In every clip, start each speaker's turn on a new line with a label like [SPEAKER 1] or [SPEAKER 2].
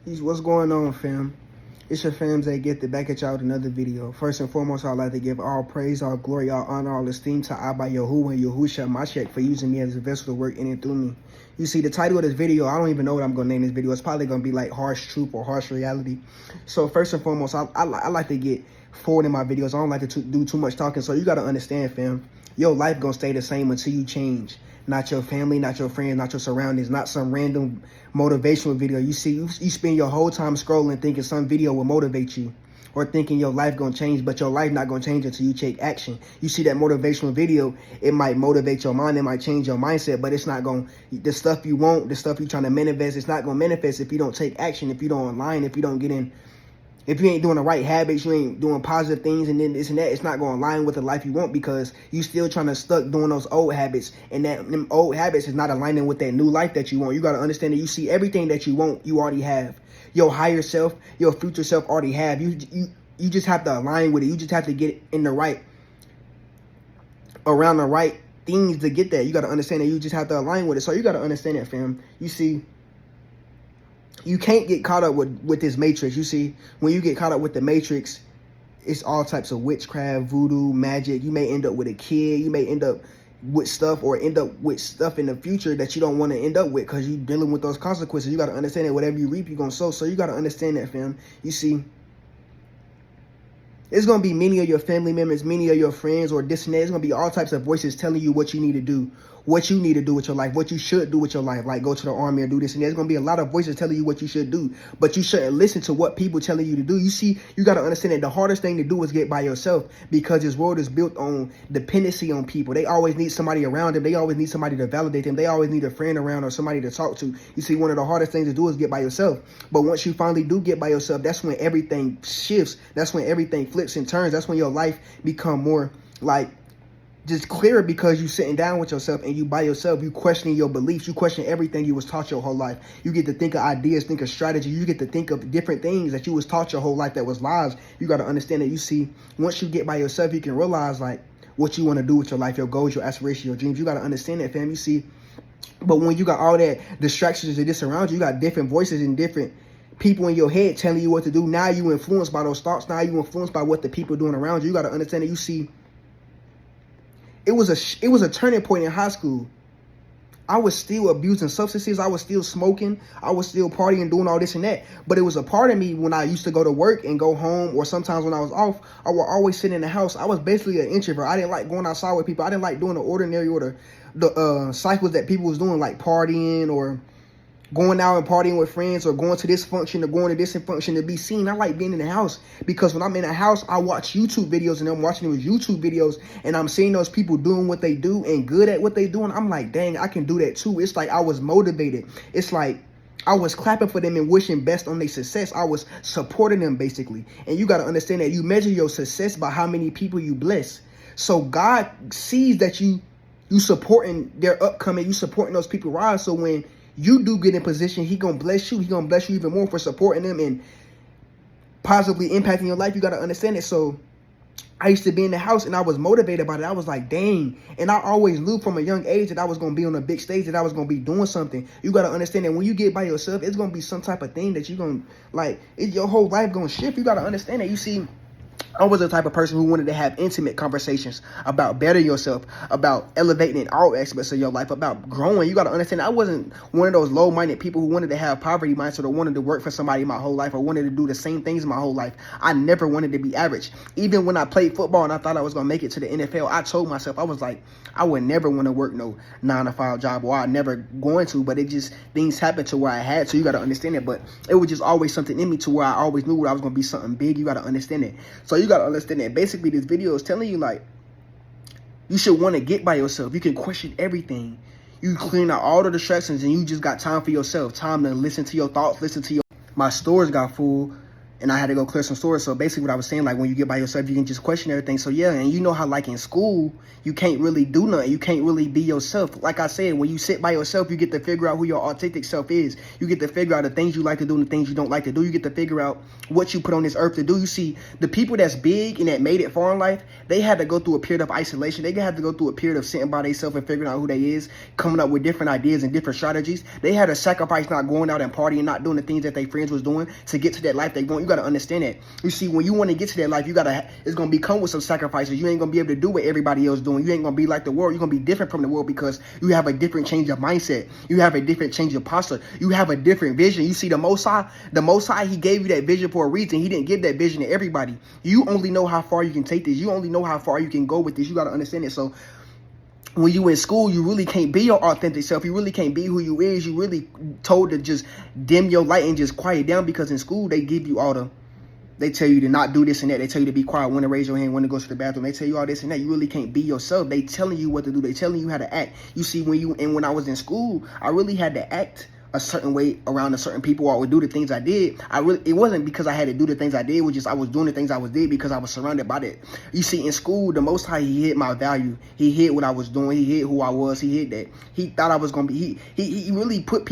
[SPEAKER 1] What's going on, fam? It's your fams that get the back at y'all with another video. First and foremost, I'd like to give all praise, all glory, all honor, all esteem to Abba Yahuwah and Yahusha Mashiach for using me as a vessel to work in and through me. You see, the title of this video, I don't even know what I'm going to name this video. It's probably going to be like Harsh Truth or Harsh Reality. So first and foremost, I like to get forward in my videos. I don't like to do too much talking. So you got to understand, fam, your life going to stay the same until you change. Not your family, not your friends, not your surroundings, not some random motivational video. You see, you spend your whole time scrolling thinking some video will motivate you or thinking your life gonna change, but your life not gonna change until you take action. You see that motivational video, it might motivate your mind, it might change your mindset, but it's not gonna, the stuff you want, the stuff you're trying to manifest, it's not gonna manifest if you don't take action, if you don't align, if you don't get in. If you ain't doing the right habits, you ain't doing positive things, and then this and that, it's not going to align with the life you want because you still trying to stuck doing those old habits, and them old habits is not aligning with that new life that you want. You got to understand that you see everything that you want, you already have. Your higher self, your future self already have. You just have to align with it. You just have to get in the right, around the right things to get there. You got to understand that you just have to align with it. So you got to understand that, fam. You see, you can't get caught up with this matrix. You see, when you get caught up with the matrix, it's all types of witchcraft, voodoo, magic. You may end up with a kid. You may end up with stuff or end up with stuff in the future that you don't want to end up with because you're dealing with those consequences. You got to understand that whatever you reap, you're going to sow. So you got to understand that, fam. You see, it's going to be many of your family members, many of your friends or this and that. It's going to be all types of voices telling you what you need to do, what you need to do with your life, what you should do with your life, like go to the army or do this and that. There's going to be a lot of voices telling you what you should do, but you shouldn't listen to what people telling you to do. You see, you got to understand that the hardest thing to do is get by yourself because this world is built on dependency on people. They always need somebody around them. They always need somebody to validate them. They always need a friend around or somebody to talk to. You see, one of the hardest things to do is get by yourself. But once you finally do get by yourself, that's when everything shifts. That's when everything flips and turns. That's when your life become more like just clearer because you sitting down with yourself and you by yourself, you questioning your beliefs, you question everything you was taught your whole life. You get to think of ideas, think of strategy, you get to think of different things that you was taught your whole life that was lies. You got to understand that, you see, once you get by yourself, you can realize like what you want to do with your life, your goals, your aspirations, your dreams. You got to understand that, fam. You see, but when you got all that distractions and this around you, you got different voices and different people in your head telling you what to do. Now you influenced by those thoughts. Now you influenced by what the people doing around you. You got to understand that, you see, it was a turning point in high school. I was still abusing substances. I was still smoking. I was still partying, doing all this and that. But it was a part of me when I used to go to work and go home, or sometimes when I was off, I would always sit in the house. I was basically an introvert. I didn't like going outside with people. I didn't like doing the ordinary or the cycles that people was doing, like partying or going out and partying with friends or going to this function or going to this function to be seen. I like being in the house because when I'm in the house, I watch YouTube videos and I'm watching those YouTube videos and I'm seeing those people doing what they do and good at what they do. And I'm like, dang, I can do that too. It's like I was motivated. It's like I was clapping for them and wishing best on their success. I was supporting them basically. And you got to understand that you measure your success by how many people you bless. So God sees that you supporting their upcoming, you supporting those people rise. So when you do get in position, he gonna bless you. He gonna bless you even more for supporting them and positively impacting your life. You gotta understand it. So I used to be in the house and I was motivated by it. I was like, dang. And I always knew from a young age that I was gonna be on a big stage, that I was gonna be doing something. You gotta understand that when you get by yourself, it's gonna be some type of thing that you're gonna like. Your whole life gonna shift. You gotta understand that. You see, I was the type of person who wanted to have intimate conversations about bettering yourself, about elevating in all aspects of your life, about growing. You got to understand, I wasn't one of those low-minded people who wanted to have poverty mindset or wanted to work for somebody my whole life or wanted to do the same things my whole life. I never wanted to be average. Even when I played football and I thought I was going to make it to the NFL, I told myself, I was like, I would never want to work no 9-to-5 job, or I never going to, but it just, things happened to where I had to. You got to understand it, but it was just always something in me to where I always knew I was going to be something big. You got to understand it. So you got to understand that basically this video is telling you like you should want to get by yourself. You can question everything. You clean out all the distractions and you just got time for yourself, time to listen to your thoughts, listen to your. My stores got full. and I had to go clear some stores. So basically what I was saying, like when you get by yourself, you can just question everything. So yeah, and you know how like in school, you can't really do nothing. You can't really be yourself. Like I said, when you sit by yourself, you get to figure out who your authentic self is. You get to figure out the things you like to do and the things you don't like to do. You get to figure out what you put on this earth to do. You see, the people that's big and that made it far in life, they had to go through a period of isolation. They had to go through a period of sitting by themselves and figuring out who they is, coming up with different ideas and different strategies. They had to sacrifice not going out and partying, not doing the things that their friends was doing to get to that life they want. You got to understand that. You see, when you want to get to that life, it's going to come with some sacrifices. You ain't going to be able to do what everybody else doing. You ain't going to be like the world. You're going to be different from the world because you have a different change of mindset. You have a different change of posture. You have a different vision. You see, the Most High, he gave you that vision for a reason. He didn't give that vision to everybody. You only know how far you can take this. You only know how far you can go with this. You got to understand it. So when you in school, you really can't be your authentic self. You really can't be who you is. You really told to just dim your light and just quiet down, because in school, they tell you to not do this and that. They tell you to be quiet, when to raise your hand, when to go to the bathroom. They tell you all this and that. You really can't be yourself. They telling you what to do. They telling you how to act. You see, when I was in school, I really had to act a certain way around a certain people, or I would do the things I did. It wasn't because I had to do the things I did. It was just I was doing the things I did because I was surrounded by that. You see, in school, the Most High, he hid my value. He hid what I was doing. He hid who I was. He hid that. He thought I was gonna be. He really put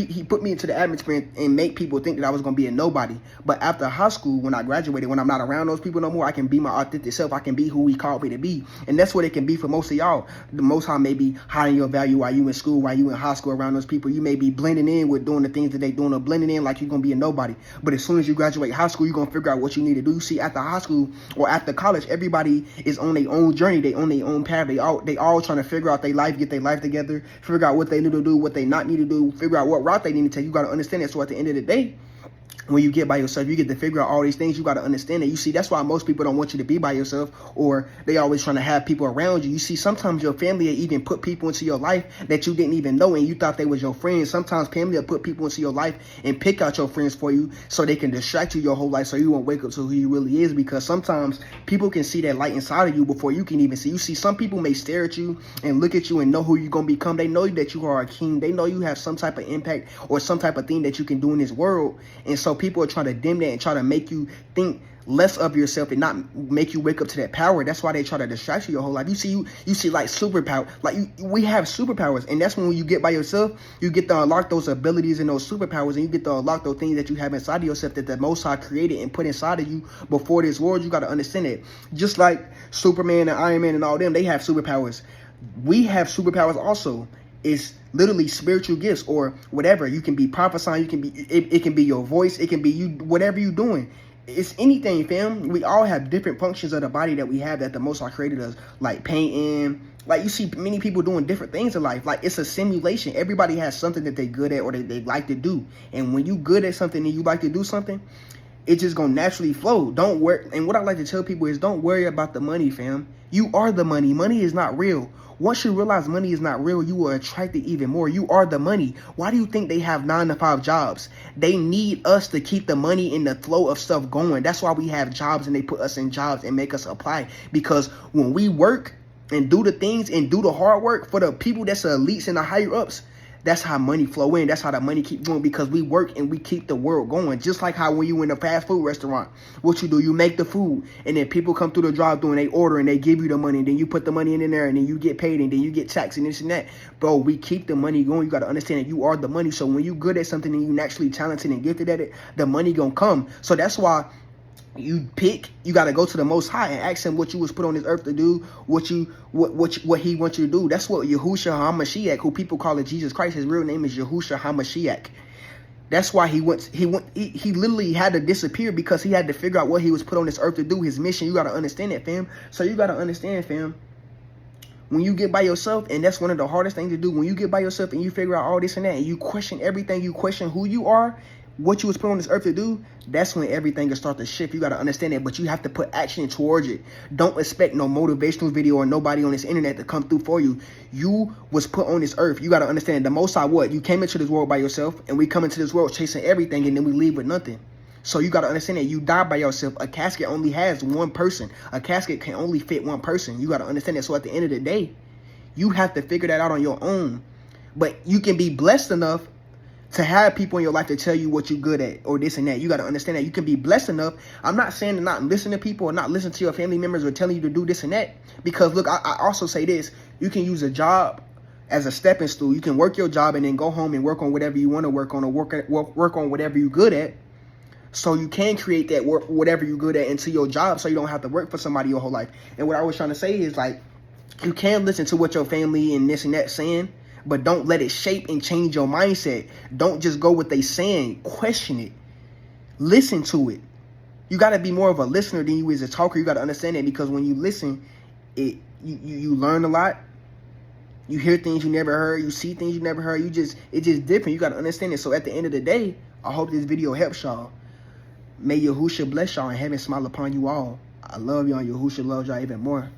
[SPEAKER 1] me into the atmosphere and make people think that I was gonna be a nobody. But after high school, when I graduated, when I'm not around those people no more, I can be my authentic self. I can be who he called me to be, and that's what it can be for most of y'all. The Most High may be hiding your value while you in school, while you in high school around those people. You may be blending in with doing the things that they doing, or blending in like you're gonna be a nobody. But as soon as you graduate high school, you're gonna figure out what you need to do. You see, after high school or after college, everybody is on their own journey. They on their own path. They all trying to figure out their life, get their life together, figure out what they need to do, what they not need to do, figure out what route they need to take. You got to understand it. So at the end of the day, when you get by yourself, you get to figure out all these things. You got to understand it. You see, that's why most people don't want you to be by yourself, or they always trying to have people around you. You see, sometimes your family will even put people into your life that you didn't even know and you thought they was your friends. Sometimes family will put people into your life and pick out your friends for you so they can distract you your whole life so you won't wake up to who you really is, because sometimes people can see that light inside of you before you can even see. You see, some people may stare at you and look at you and know who you're going to become. They know that you are a king. They know you have some type of impact or some type of thing that you can do in this world. And so people are trying to dim that and try to make you think less of yourself and not make you wake up to that power. That's why they try to distract you your whole life. You see like superpower, like we have superpowers, and that's when you get by yourself, you get to unlock those abilities and those superpowers, and you get to unlock those things that you have inside of yourself that the Most High created and put inside of you before this world. You got to understand it. Just like Superman and Iron Man and all them, they have superpowers. We have superpowers also. It's literally spiritual gifts or whatever. You can be prophesying. You can be. It can be your voice. It can be you. Whatever you're doing. It's anything, fam. We all have different functions of the body that we have that the Most High created us, like painting. Like you see many people doing different things in life. Like it's a simulation. Everybody has something that they're good at or that they like to do. And when you good at something and you like to do something, it's just gonna naturally flow. Don't worry. And what I like to tell people is don't worry about the money, fam. You are the money. Money is not real. Once you realize money is not real, you will attract it even more. You are the money. Why do you think they have 9-to-5 jobs? They need us to keep the money in the flow of stuff going. That's why we have jobs and they put us in jobs and make us apply. Because when we work and do the things and do the hard work for the people that's the elites and the higher ups, that's how money flow in. That's how the money keep going, because we work and we keep the world going. Just like how when you in a fast food restaurant, what you do, you make the food and then people come through the drive-thru and they order and they give you the money and then you put the money in there and then you get paid and then you get taxed and this and that. Bro, we keep the money going. You got to understand that you are the money. So when you good at something and you naturally talented and gifted at it, the money gonna come. So that's why you got to go to the Most High and ask him what you was put on this earth to do, what he wants you to do. That's what Yahushua HaMashiach, who people call it Jesus Christ, his real name is Yahushua HaMashiach. That's why he literally had to disappear, because he had to figure out what he was put on this earth to do, his mission. You got to understand that, fam. So you got to understand, fam, when you get by yourself, and that's one of the hardest things to do, when you get by yourself and you figure out all this and that, and you question everything, you question who you are, what you was put on this earth to do, that's when everything will start to shift. You got to understand that, but you have to put action towards it. Don't expect no motivational video or nobody on this internet to come through for you. You was put on this earth. You got to understand the Most High what? You came into this world by yourself, and we come into this world chasing everything, and then we leave with nothing. So you got to understand that you die by yourself. A casket only has one person. A casket can only fit one person. You got to understand that. So at the end of the day, you have to figure that out on your own. But you can be blessed enough to have people in your life to tell you what you're good at or this and that. You got to understand that you can be blessed enough. I'm not saying to not listen to people or not listen to your family members or telling you to do this and that. Because look, I also say this. You can use a job as a stepping stool. You can work your job and then go home and work on whatever you want to work on, or work on whatever you're good at. So you can create that work, whatever you're good at, into your job, so you don't have to work for somebody your whole life. And what I was trying to say is, like, you can listen to what your family and this and that saying, but don't let it shape and change your mindset. Don't just go what they saying. Question it. Listen to it. You got to be more of a listener than you is a talker. You got to understand that, because when you listen, you learn a lot. You hear things you never heard. You see things you never heard. It's just different. You got to understand it. So at the end of the day, I hope this video helps y'all. May Yahushua bless y'all and heaven smile upon you all. I love y'all, and Yahushua loves y'all even more.